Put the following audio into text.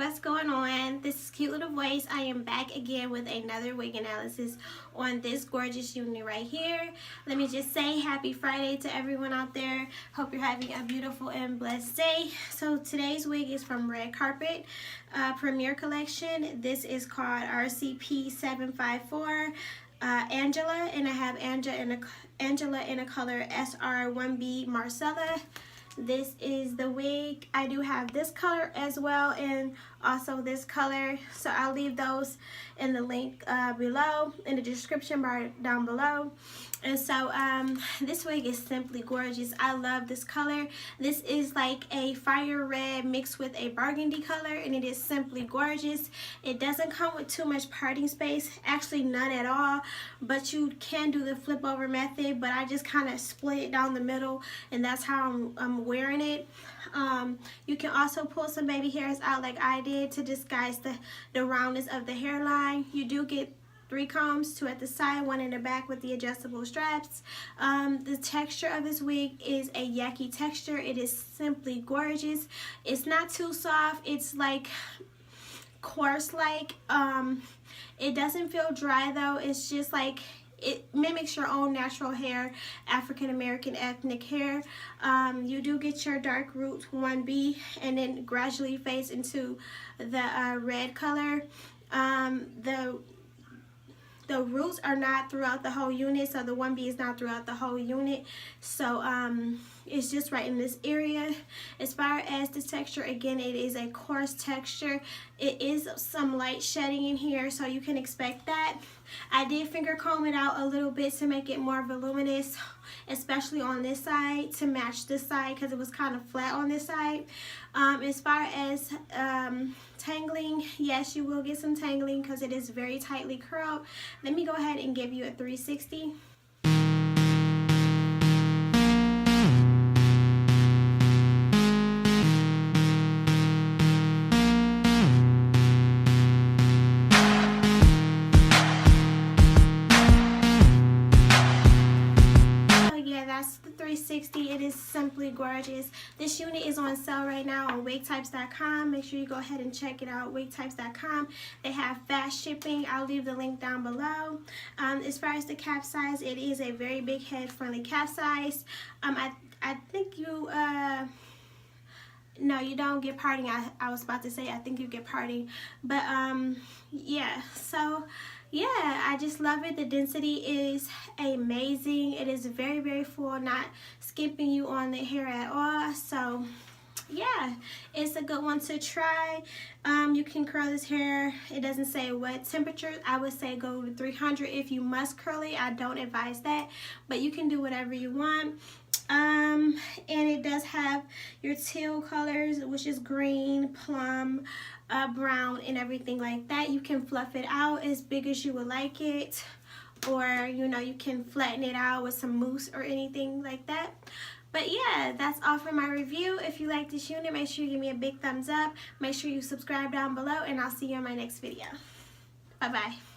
what's going on? This is Cute Little Voice. I am back again with another wig analysis on this gorgeous unit right here. Let me just say happy Friday to everyone out there. Hope you're having a beautiful and blessed day. So today's wig is from Red Carpet Premier Collection. This is called RCP754 Angela, and I have Angela in a color SR1B MARSALA. This is the wig. I do have this color as well and also this color, so I'll leave those in the link below, in the description bar down below. And so this wig is simply gorgeous. I love this color. This is like a fire red mixed with a burgundy color, and it is simply gorgeous. It doesn't come with too much parting space, actually none at all, but you can do the flip over method, but I just kind of split it down the middle, and that's how I'm wearing it. You can also pull some baby hairs out like I did to disguise the roundness of the hairline. You do get 3 combs, 2 at the side, 1 in the back with the adjustable straps. The texture of this wig is a yucky texture. It is simply gorgeous. It's not too soft. It's like coarse like. It doesn't feel dry though. It's just like it mimics your own natural hair, African American ethnic hair. You do get your dark root 1B and then gradually fades into the red color. The roots are not throughout the whole unit, so the 1B is not throughout the whole unit. So it's just right in this area. As far as the texture, again, it is a coarse texture. It is some light shedding in here, so you can expect that. I did finger comb it out a little bit to make it more voluminous, especially on this side, to match this side because it was kind of flat on this side. As far as tangling, yes, you will get some tangling because it is very tightly curled. Let me go ahead and give you a 360. That's the 360. It is simply gorgeous. This unit is on sale right now on wigtypes.com. Make sure you go ahead and check it out, wigtypes.com. They have fast shipping. I'll leave the link down below. As far as the cap size, it is a very big head friendly cap size. I think you no, you don't get parting. I was about to say I think you get parting, but yeah, so yeah, I just love it. The density is amazing. It is very, very full, not skimping you on the hair at all. So yeah, it's a good one to try. You can curl this hair. It doesn't say what temperature. I would say go to 300 if you must curl it. I don't advise that, but you can do whatever you want. And it does have your teal colors, which is green, plum, brown, and everything like that. You can fluff it out as big as you would like it, or you know, you can flatten it out with some mousse or anything like that. But yeah, that's all for my review. If you like this unit, make sure you give me a big thumbs up. Make sure you subscribe down below, and I'll see you in my next video. Bye bye.